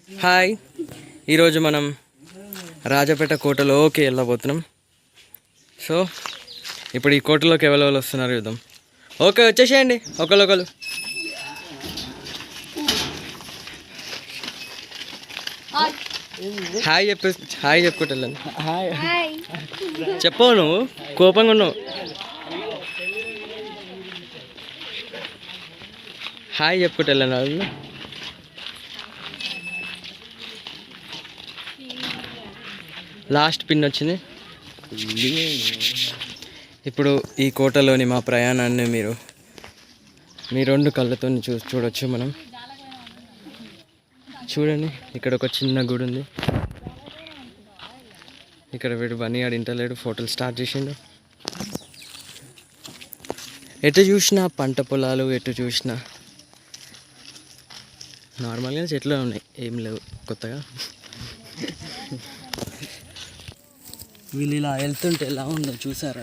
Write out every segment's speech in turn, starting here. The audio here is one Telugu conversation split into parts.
హాయ్, ఈరోజు మనం రాజపేట కోటలోకి వెళ్ళబోతున్నాం. సో ఇప్పుడు ఈ కోటలోకి ఎవరెవరు వస్తున్నారు చూద్దాం. ఓకే, వచ్చేసేయండి ఒకరు. హాయ్ చెప్పుకుంటా వెళ్ళండి. చెప్పవు, నువ్వు కోపంగా ఉన్నావు. హాయ్ చెప్పుకుంటా వెళ్ళండి వాళ్ళు. లాస్ట్ పిన్ వచ్చింది. ఇప్పుడు ఈ కోటలోని మా ప్రయాణాన్ని మీరు మీ రెండు కళ్ళతో చూడొచ్చు. మనం చూడండి, ఇక్కడ ఒక చిన్న గుడి ఉంది. ఇక్కడ వీడు బన్నీ ఆడి ఇంటలేడు, ఫోటోలు స్టార్ట్ చేసిండు. ఎటు చూసినా పంట పొలాలు, ఎటు చూసినా నార్మల్గా చెట్లు ఉన్నాయి, ఏం లేవు కొత్తగా. వీళ్ళు ఇలా వెళ్తుంటే ఎలా ఉందో చూసారా?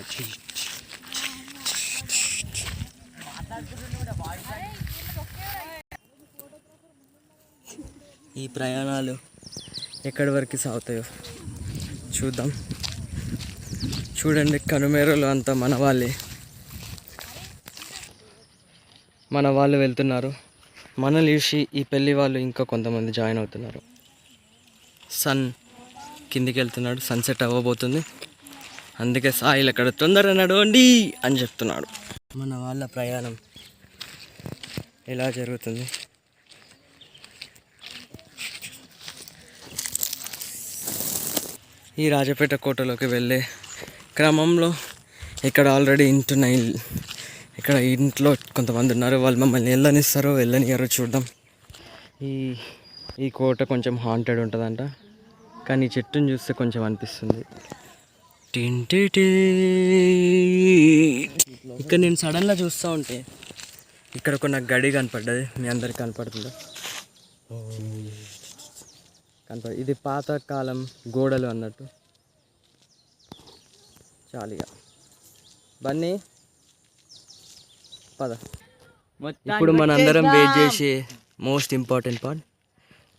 ఈ ప్రయాణాలు ఎక్కడి వరకు సాగుతాయో చూద్దాం. చూడండి, కనుమేరలు అంతా మన వాళ్ళు వెళ్తున్నారు. మనల్ని చూసి ఈ పెళ్ళి వాళ్ళు ఇంకా కొంతమంది జాయిన్ అవుతున్నారు. సన్ కిందికి వెళ్తున్నాడు, సన్సెట్ అవ్వబోతుంది. అందుకే సాయిల్ అక్కడ తొందరగా నడవండి అని చెప్తున్నాడు. మన వాళ్ళ ప్రయాణం ఎలా జరుగుతుంది? ఈ రాజపేట కోటలోకి వెళ్ళే క్రమంలో ఇక్కడ ఆల్రెడీ ఇంటున్నాయి. ఇక్కడ ఇంట్లో కొంతమంది ఉన్నారు, వాళ్ళు మమ్మల్ని వెళ్ళనియారో చూద్దాం. ఈ కోట కొంచెం హాంటెడ్ ఉంటుందంట, కానీ చెట్టుని చూస్తే కొంచెం అనిపిస్తుంది. ఇక్కడ నేను సడన్గా చూస్తూ ఉంటే ఇక్కడ ఒక నాకు గడి కనపడ్డది. మీ అందరికి కనపడుతుందా? ఇది పాతకాలం గోడలు అన్నట్టు. చాలిగా బన్నీ పద. ఇప్పుడు మనందరం వెయిట్ చేసే మోస్ట్ ఇంపార్టెంట్ పార్ట్,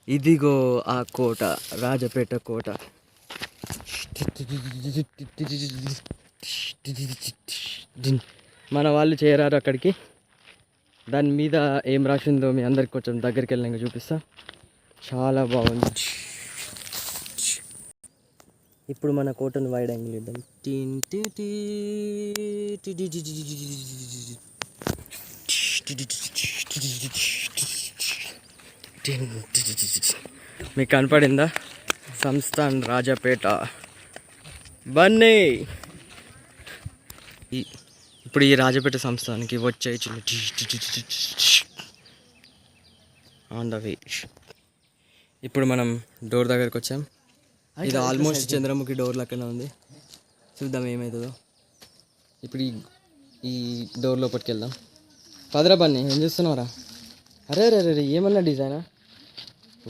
ఇదిగో ఆ కోట, రాజపేట కోట. మన వాళ్ళు చేరారు అక్కడికి. దాని మీద ఏం రాసిందో మీ అందరికి కొంచెం దగ్గరికి వెళ్ళినాక చూపిస్తా. చాలా బాగుంది. ఇప్పుడు మన కోటను వైడ్ యాంగిల్ ఇద్దాం. మీకు కనపడిందా? సంస్థాన్ రాజపేట బన్నీ. ఇప్పుడు ఈ రాజపేట సంస్థానికి వచ్చే చిన్న ఆన్ ద వే. ఇప్పుడు మనం డోర్ దగ్గరికి వచ్చాం. ఇది ఆల్మోస్ట్ చంద్రముఖి డోర్ లెక్కనే ఉంది. చూద్దాం ఏమవుతుందో. ఇప్పుడు ఈ డోర్ లోపలికి వెళ్దాం. పదరా బన్నీ, ఏం చేస్తున్నావురా? అరే రే రే, ఏమన్నా డిజైనా?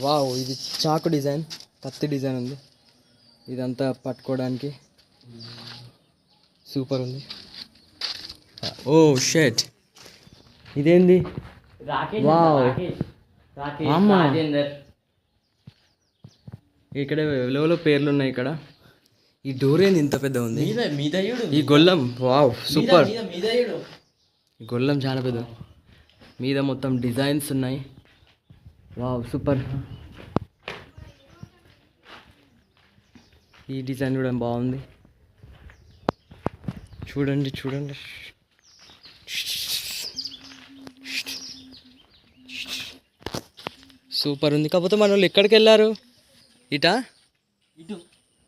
వావ్, ఇది చాకు డిజైన్, కత్తి డిజైన్ ఉంది. ఇదంతా పట్టుకోవడానికి సూపర్ ఉంది. ఓ షెట్, ఇదేంది? వావ్, అమ్మా, ఇక్కడ ఎవరెవరో పేర్లు ఉన్నాయి. ఇక్కడ ఈ డోర్ ఏంది ఇంత పెద్ద ఉంది? ఈ గొల్లం, వావ్ సూపర్. ఈ గొల్లం చాలా పెద్ద, మీద మొత్తం డిజైన్స్ ఉన్నాయి. Wow super. ఈ డిజైన్ కూడా బాగుంది. చూడండి సూపర్ ఉంది. కాకపోతే మన వాళ్ళు ఎక్కడికి వెళ్ళారు?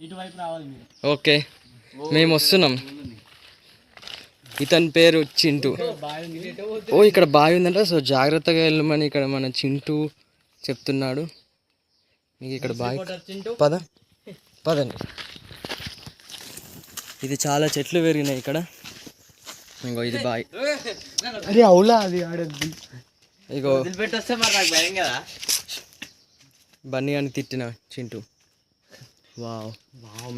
ఇటువైపు రావాలి. ఓకే, మేము వస్తున్నాం. ఇతని పేరు చింటూ. ఓ, ఇక్కడ బావి ఉందంట. సో జాగ్రత్తగా వెళ్ళమని ఇక్కడ మన చింటూ చెప్తున్నాడు. మీకు ఇక్కడ బావి, పదండి. ఇది చాలా చెట్లు పెరిగినాయి ఇక్కడ. ఇంకో ఇది బావి. అరే అవులా, అది ఆడద్ది. ఇగో బన్నీ అని తిట్టిన చింటూ. వావ్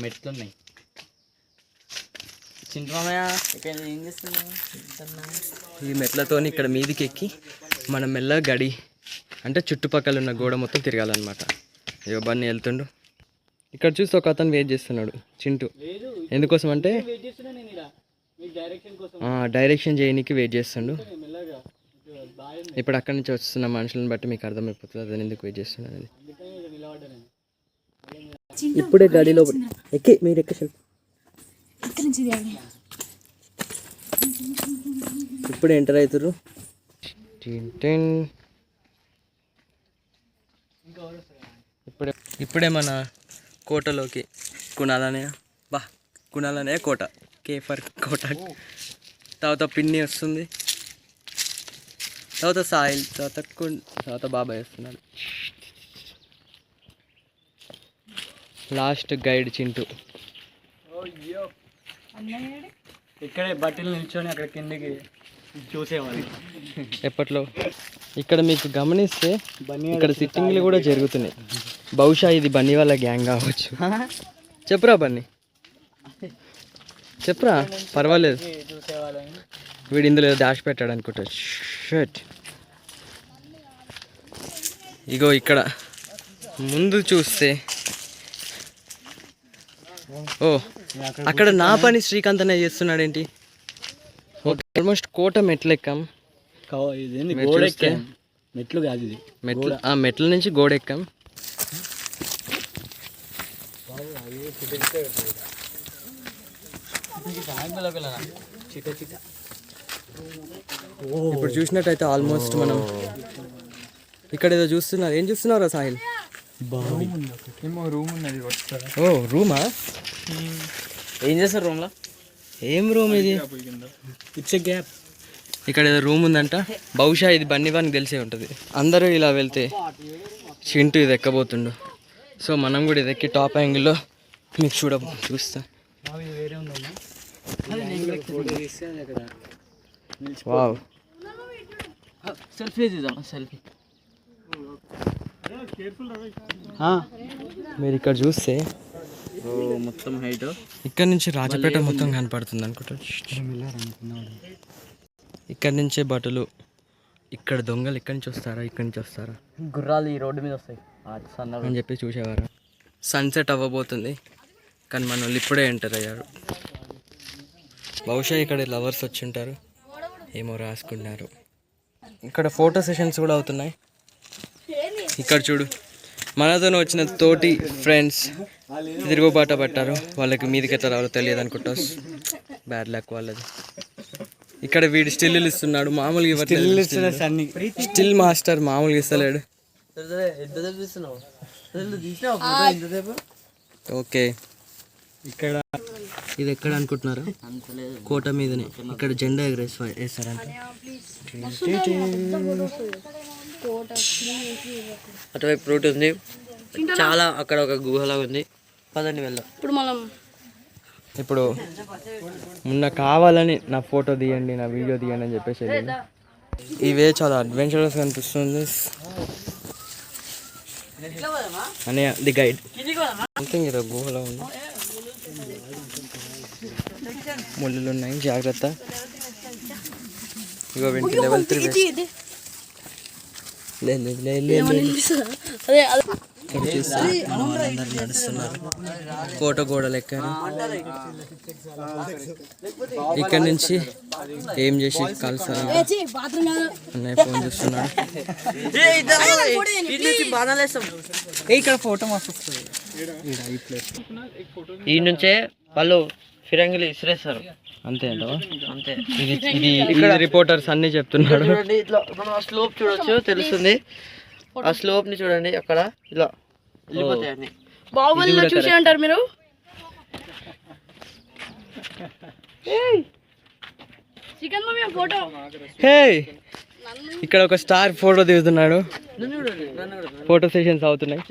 మెట్లున్నాయి. ఈ మెట్లతో ఇక్కడ మీదికి ఎక్కి మనం మెల్లగా గడి అంటే చుట్టుపక్కల ఉన్న గోడ మొత్తం తిరగాలన్నమాట. ఇక బన్నీ వెళ్తుండు. ఇక్కడ చూస్తే ఒక అతను వెయిట్ చేస్తున్నాడు, చింటూ. ఎందుకోసం అంటే డైరెక్షన్ చేయడానికి వెయిట్ చేస్తుండు. ఇప్పుడు అక్కడి నుంచి వస్తున్న మనుషులను బట్టి మీకు అర్థమైపోతుంది అతను ఎందుకు వెయిట్ చేస్తున్నాడు అని. ఇప్పుడే గాడిలో ఎక్కి మీరు ఎక్కేసారు. ఇప్పుడే ఎంటర్ అవుతారు. ఇప్పుడే మన కోటలోకి కునాలనే కోట, కేఫర్ కోట. తర్వాత పిన్ని వస్తుంది, తర్వాత సాయిల్, తర్వాత బాబాయ్ వస్తున్నాడు, లాస్ట్ గైడ్ చింటూ. ఇక్కడే బట్టలు నిల్చొని అక్కడ కిందకి చూసేవాళ్ళు ఎప్పట్లో. ఇక్కడ మీకు గమనిస్తే ఇక్కడ సిట్టింగ్లు కూడా జరుగుతున్నాయి. బహుశా ఇది బన్నీ వాళ్ళ గ్యాంగ్ కావచ్చు. చెప్పురా బన్నీ, చెప్పురా, పర్వాలేదు. వీడు ఇందులో డాష్ పెట్టాడు అనుకుంటా. షర్ట్ ఇగో ఇక్కడ ముందు చూస్తే, ఓ అక్కడ నా పని శ్రీకాంత్ అనే చేస్తున్నాడు ఏంటి. ఓకే, ఆల్మోస్ట్ కోట మెట్లు ఎక్కాం. మెట్లు కాదు ఇది, మెట్ల నుంచి గోడ ఎక్కాం. ఇప్పుడు చూసినట్టయితే ఆల్మోస్ట్ మనం ఇక్కడ ఏదో చూస్తున్నారు. ఏం చూస్తున్నారా సాహిల్? రూమ్ ఉన్నది. ఓ రూమా? ఏం చేస్తారు రూమ్లో? ఏం రూమ్ ఇది? It's a gap. ఇక్కడ ఏదో రూమ్ ఉందంట. బహుశా ఇది బన్నీ వానికి తెలిసే ఉంటుంది. అందరూ ఇలా వెళ్తే చింటూ ఇది ఎక్కబోతుండు. సో మనం కూడా ఇది ఎక్కి టాప్ యాంగిల్లో మీకు చూస్తా. వావ్, సెల్ఫీ తీద్దాం. సెల్ఫీ మీరు ఇక్కడ చూస్తే మొత్తం హైట్ ఇక్కడ నుంచి రాజపేట మొత్తం కనపడుతుంది అనుకుంటా. ఇక్కడ నుంచే బట్టలు. ఇక్కడ దొంగలు ఇక్కడి నుంచి వస్తారా, ఇక్కడి నుంచి వస్తారా, గుర్రాలు ఈ రోడ్డు మీద వస్తాయి అని చెప్పి చూసేవారు. సన్సెట్ అవ్వబోతుంది కానీ మన వాళ్ళు ఇప్పుడే ఎంటర్ అయ్యారు. బహుశా ఇక్కడ లవర్స్ వచ్చి ఉంటారు, ఏమో రాసుకున్నారు. ఇక్కడ ఫోటో సెషన్స్ కూడా అవుతున్నాయి. ఇక్కడ చూడు, మనతో వచ్చిన తోటి ఫ్రెండ్స్ తిరుగుబాట పట్టారు. వాళ్ళకి మీదకి ఎట్లా రావాలో తెలియదు అనుకుంటా. బ్యాడ్ లక్ వాళ్ళది. ఇక్కడ వీడు స్టిల్ ఇస్తున్నాడు, మామూలుగా ఇవ్వట్లేదు. స్టిల్ మాస్టర్ మామూలుగా ఇస్తలేడు. ఓకే, ఇక్కడ ఇది ఎక్కడ అనుకుంటున్నారు? కోట మీదనే. ఇక్కడ జెండా వేస్తారంట. అటువైపు రోడ్ ఉంది చాలా. అక్కడ ఒక గుహలా ఉంది, పదండి వెళ్దాం. ఇప్పుడు మొన్న కావాలని నా ఫోటో తీయండి, నా వీడియో తీయండి అని చెప్పేసి ఇవే చాలా అడ్వెంచరస్ అనిపిస్తుంది. అనే ది గైడ్ సంథింగ్ ఏదో గుహలో ఉంది. ముళ్ళు ఉన్నాయి, జాగ్రత్త. ఇగో వీటికి లెవెల్ 3 నడుస్తున్నారు. కోట గోడలు ఎక్కారు. ఇక్కడ నుంచి ఏం చేసి కలుస్తారు అన్నయ్య ఫోన్ చూస్తున్నాడు. ఇక్కడ ఫోటో మస్తు వస్తుంది. ఈ నుంచే వాళ్ళు ఫిరంగిలు ఇసిరేస్తారు. అంతే అంటావా? అంతే. ఇది ఇక్కడ రిపోర్టర్స్ అన్ని చెప్తున్నాడు. చూడండి, ఇట్లా మనం ఆ స్లోప్ చూడొచ్చు, తెలుస్తుంది. ఆ స్లోప్ ని చూడండి, అక్కడ ఇలా వెళ్ళిపోతాయి అన్ని. బాహుబలిలో చూసి అంటారు మీరు. Chicken mummy photo. హే, ఇక్కడ ఒక స్టార్ ఫోటో దిగుతున్నాడు. ఫోటో సెషన్స్ అవుతున్నాయి.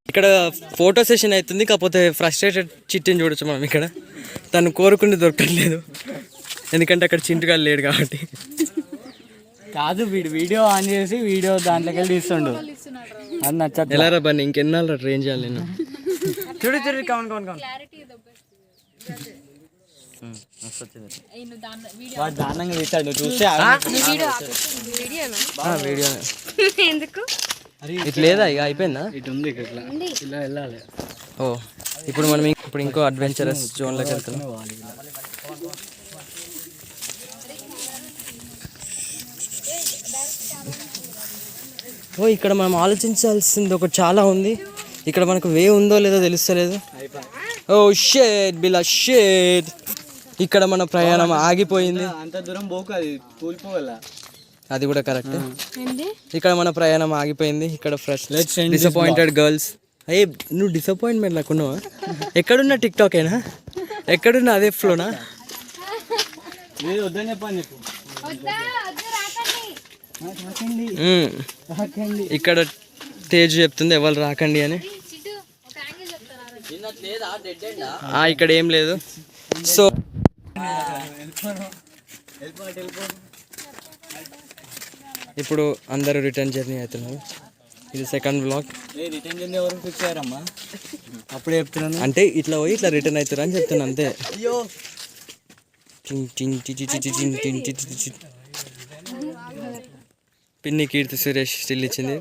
ఇక్కడ ఫోటో సెషన్ అవుతుంది. కాకపోతే ఫ్రస్ట్రేటెడ్ చిట్టిని చూడొచ్చు మనం. ఇక్కడ తను కోరుకుంటే దొరకట్లేదు, ఎందుకంటే అక్కడ చింటుగా లేడు కాబట్టి. కాదు, వీడు వీడియో ఆన్ చేసి వీడియో దాంట్లోకి వెళ్ళి తీస్తుండు. అది నచ్చదు. ఎలా రా బన్నీ, ఇంకెన్నాళ్ళు ట్రైన్ చేయాలి నేను. చూడు చూడు, కౌన్ కౌన్ కౌన్. వాడు దారుణంగా పెట్టాడు నువ్వు చూస్తే వీడియోనే ఎందుకు ఇట్లా లేదా ఇక అయిపోయిందా? ఇటు ఉంది ఇట్లా ఇలా వెళ్ళాలి. ఓ ఇప్పుడు మనం ఇప్పుడు ఇంకో అడ్వెంచరస్ జోన్లోకి వెళ్తున్నాం. ఓ ఇక్కడ మనం ఆలోచించాల్సింది ఒకటి చాలా ఉంది. ఇక్కడ మనకు వే ఉందో లేదో తెలుస్తలేదు. ఓ షేట్ బిలా షేట్, ఇక్కడ మన ప్రయాణం ఆగిపోయింది. అంత దూరం పోకు, అది కూలిపోగల. అది కూడా కరెక్ట్. ఇక్కడ మన ప్రయాణం ఆగిపోయింది. ఇక్కడ ఫ్రెష్ డిసప్పాయింటెడ్ గర్ల్స్. అయ్యే నువ్వు డిసప్పాయింట్మెంట్ లేకున్నావా? ఎక్కడున్నా టిక్ టాక్ అయినా, ఎక్కడున్నా అదే ఫ్లోనా? వద్దని చెప్పని చెప్పు. ఇక్కడ తేజ్ చెప్తుంది ఎవరు రాకండి అని. ఇక్కడ ఏం లేదు. సో ఇప్పుడు అందరూ రిటర్న్ జర్నీ అవుతున్నారు. ఇది సెకండ్ వ్లాగ్. రిటర్న్ జర్నీ ఎవరు ఫిక్స్ అయ్యారమ్మా? అప్పుడే చెప్తున్నాను. అంటే ఇట్లా పోయి ఇట్లా రిటర్న్ అవుతారు అని చెప్తున్నా అంతే. పిన్ని కీర్తి సురేష్ స్టిల్ ఇచ్చింది.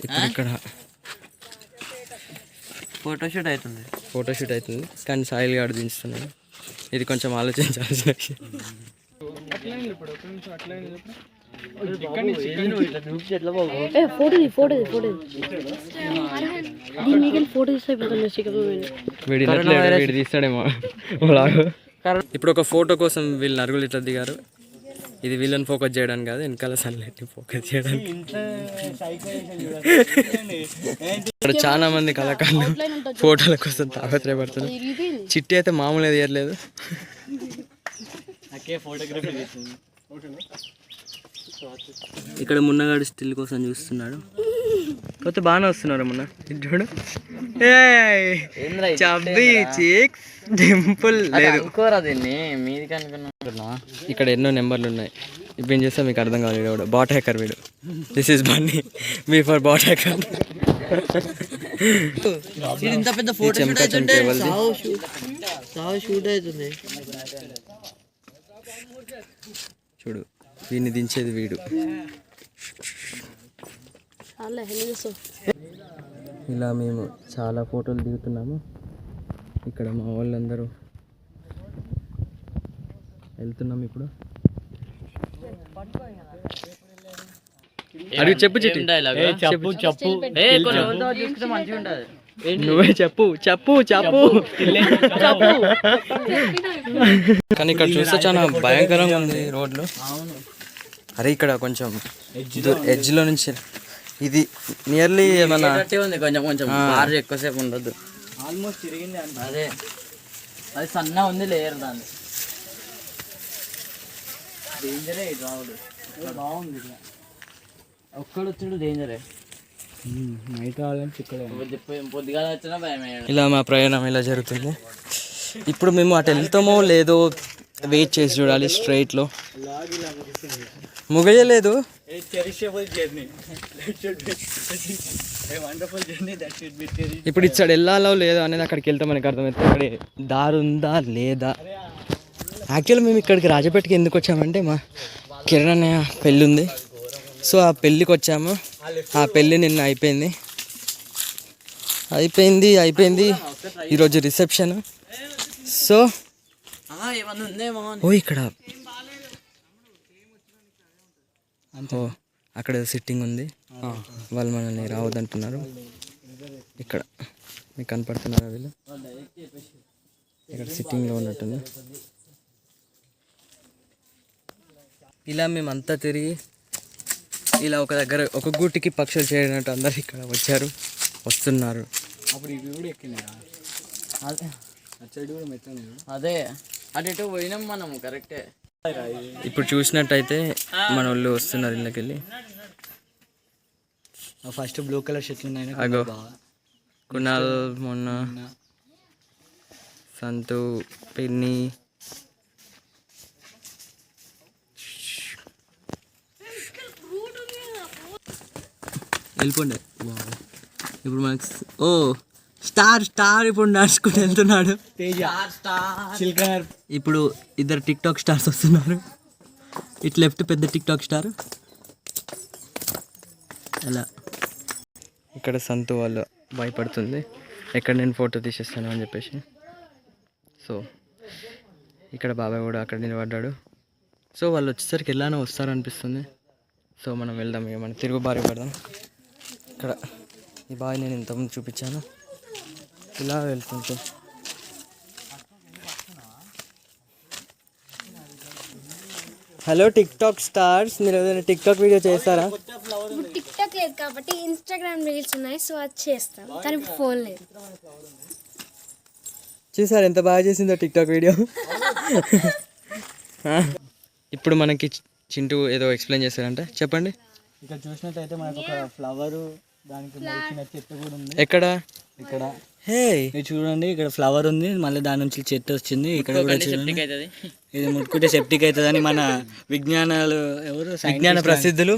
ఇప్పుడు ఇక్కడ ఫోటోషూట్ అవుతుంది. ఫోటోషూట్ అవుతుంది కానీ సాయిల్ గాడు దించుతున్నాడు. ఇది కొంచెం ఆలోచించాల్సిన విషయం. వీడు తీస్తాడేమో. ఇప్పుడు ఒక ఫోటో కోసం వీళ్ళు నరుగులు ఇట్లా దిగారు. ఇది వీళ్ళని ఫోకస్ చేయడానికి కాదు, వెనకాల సన్లైట్ ఫోకస్ చేయడానికి. ఇక్కడ చాలా మంది కళాకారులు ఫోటోల కోసం తాపత్రయపడుతున్నారు. చిట్టి అయితే మామూలుగా తీయట్లేదు. ఇక్కడ మున్నగాడు స్టిల్ కోసం చూస్తున్నాడు. కొత్త బాగానే వస్తున్నారు మొన్న. చూడు చబ్బీ చీక్స్ డింపుల్ లేదు. ఇక్కడ ఎన్నో నెంబర్లు ఉన్నాయి. ఇప్పుడు ఏం చేస్తా మీకు అర్థం కావాలి. వీడు బాట్ హ్యాకర్. వీడు దిస్ ఇస్ బన్నీ మీ ఫర్ బాట్ హ్యాకర్. ఇంత పెద్ద ఫోటో షూట్ అవుతుంది. చూడు దీన్ని దించేది వీడు. ఇలా మేము చాలా ఫోటోలు దిగుతున్నాము. ఇక్కడ మా వాళ్ళందరూ వెళ్తున్నాం. ఇప్పుడు అడిగి చెప్పు చిట్టి. చెప్పు చెప్పు. నువ్వే చెప్పు చెప్పు చెప్పు. కానీ ఇక్కడ చూస్తే చాలా భయంకరంగా ఉంది రోడ్లు. అరే ఇక్కడ కొంచెం ఎడ్జ్ లో నుంచి ఇది నియర్లీ ఏమన్నా ఉంది. కొంచెం కొంచెం ఎక్కువసేపు ఉండదు. ఆల్మోస్ట్ తిరిగింది. అదే అది సన్న ఉంది లేయర్. దాన్ని డేంజరే రావుడు. బాగుంది. ఒక్కడు వచ్చాడు డేంజరే. నైట్ రావాలని పొద్దుగాల వచ్చినా భయమే. ఇలా మా ప్రయాణం ఇలా జరుగుతుంది. ఇప్పుడు మేము అటు వెళ్తామో లేదో వెయిట్ చేసి చూడాలి. స్ట్రైట్లో ముగియలేదు. ఇప్పుడు ఇచ్చాడు వెళ్ళాలో లేదో అనేది అక్కడికి వెళ్తే మనకి అర్థమవుతుంది. అక్కడ దారి ఉందా లేదా. యాక్చువల్లీ మేము ఇక్కడికి రాజపేటకి ఎందుకు వచ్చామంటే మా కిరణ్ అన్నయ్య పెళ్ళి ఉంది. సో ఆ పెళ్ళికి వచ్చాము. ఆ పెళ్ళి నిన్న అయిపోయింది. ఈరోజు రిసెప్షన్. సో ఓ ఇక్కడ ఓ అక్కడ సిట్టింగ్ ఉంది. వాళ్ళు మనల్ని రావద్దంటున్నారు. ఇక్కడ మీకు కనపడుతున్నారా వీళ్ళు? ఇక్కడ సిట్టింగ్లో ఉన్నట్టుంది. ఇలా మేమంతా తిరిగి ఇలా ఒక దగ్గర ఒక గూటికి పక్షులు చేరినట్టు అందరు ఇక్కడ వస్తున్నారు. అదే అటు పోయినాం మనం. కరెక్టే. ఇప్పుడు చూసినట్టయితే మన వాళ్ళు వస్తున్నారు ఇళ్ళకి వెళ్ళి. ఫస్ట్ బ్లూ కలర్ షర్ట్లు ఉన్నాయి. అగో కునాల్, మొన్న సంతు, పిన్ని, వెళ్ళిపోండి. ఇప్పుడు మనకి స్టార్ ఇప్పుడు నడుచుకుంటూ వెళ్తున్నాడు. తేజ సిల్కర్. ఇప్పుడు ఇద్దరు టిక్ టాక్ స్టార్స్ వస్తున్నారు. ఇటు లెఫ్ట్ పెద్ద టిక్ టాక్ స్టార్. అలా ఇక్కడ సంతు వాళ్ళు భయపడుతుంది ఎక్కడ నేను ఫోటో తీసేస్తాను అని చెప్పేసి. సో ఇక్కడ బాబాయ్ కూడా అక్కడ నిలబడ్డాడు. సో వాళ్ళు వచ్చేసరికి ఎలానో వస్తారనిపిస్తుంది. సో మనం వెళ్దాం, ఇక మనం తిరుగు బారి పడదాం. ఇక్కడ ఈ బావి నేను ఇంతకుముందు చూపించాను. ఇలా వెళ్తుంటే హలో టిక్ టాక్ స్టార్స్, మీరు ఏదైనా టిక్ టాక్ వీడియో చేస్తారా? టిక్ టాక్ లేదు కాబట్టి ఇన్స్టాగ్రామ్ రీల్స్ ఉన్నాయి, సో అది చేస్తాం, కానీ ఇప్పుడు ఫోన్ లేదు. చూసారు ఎంత బాగా చేసిందో టిక్ టాక్ వీడియో. ఇప్పుడు మనకి చింటూ ఏదో ఎక్స్ప్లెయిన్ చేస్తారంటే చెప్పండి. ఇక్కడ చూసినట్టయితే మనకు ఒక ఫ్లవర్, దానికి మలిచిన చెట్టు కూడా ఉంది. ఎక్కడ? ఇక్కడ హే ఇది చూడండి, ఇక్కడ ఫ్లవర్ ఉంది, మళ్ళీ దాని నుంచి చెట్టు వచ్చింది. ఇక్కడ కూడా చూడండి, ఇది ముట్టుకుంటే సెప్టిక్ అవుతుంది అని మన విజ్ఞానాలు ఎవరు విజ్ఞాన ప్రసిద్ధులు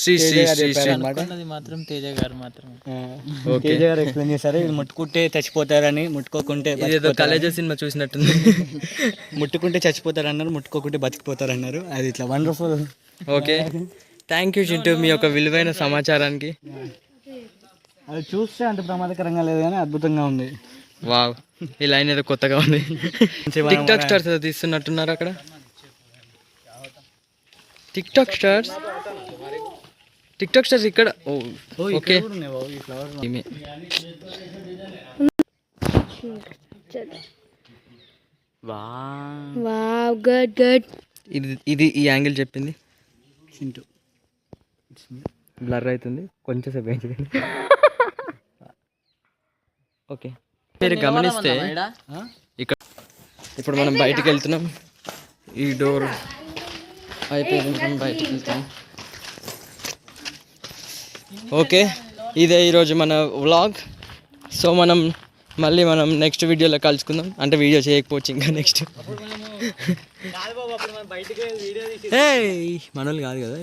శ్రీ శ్రీ శ్రీ శ్రీ మాత్రం తేజ గారు తేజ గారు ఎక్స్ప్లెయిన్ చేశారు. ఇది ముట్టుకుంటే చచ్చిపోతారని, ముట్టుకోకుంటే ఏదో కాలేజీ సినిమా చూసినట్టుంది. ముట్టుకుంటే చచ్చిపోతారన్నారు, ముట్టుకోకుంటే బతికిపోతారన్నారు. అది ఇట్లా wonderful. Okay, thank you Chintu మీ యొక్క విలువైన సమాచారానికి. అది చూస్తే అంత ప్రమాదకరంగా లేదు కానీ అద్భుతంగా ఉంది. వావ్, ఈ లైన్ ఏదో కొత్తగా ఉంది. టిక్ టాక్ స్టార్స్ తీస్తున్నట్టున్నారు అక్కడ. టిక్ టాక్ స్టార్స్ ఇక్కడ. ఓకే, ఈమె. Wow, good good. ఇది ఈ యాంగిల్ చెప్పింది. చింటూ బ్లర్ అవుతుంది కొంచెం సేపు వేయించండి. ఓకే, మీరు గమనిస్తే ఇక్కడ ఇప్పుడు మనం బయటికి వెళ్తున్నాం. ఈ డోర్ అయిపోయింది, మనం బయటికి వెళ్తాం. ఓకే, ఇదే ఈరోజు మన వ్లాగ్. సో మనం నెక్స్ట్ వీడియోలో కలుసుకుందాం. అంటే వీడియో చేయకపోవచ్చు ఇంకా నెక్స్ట్. మనోళ్ళు కాదు కదా.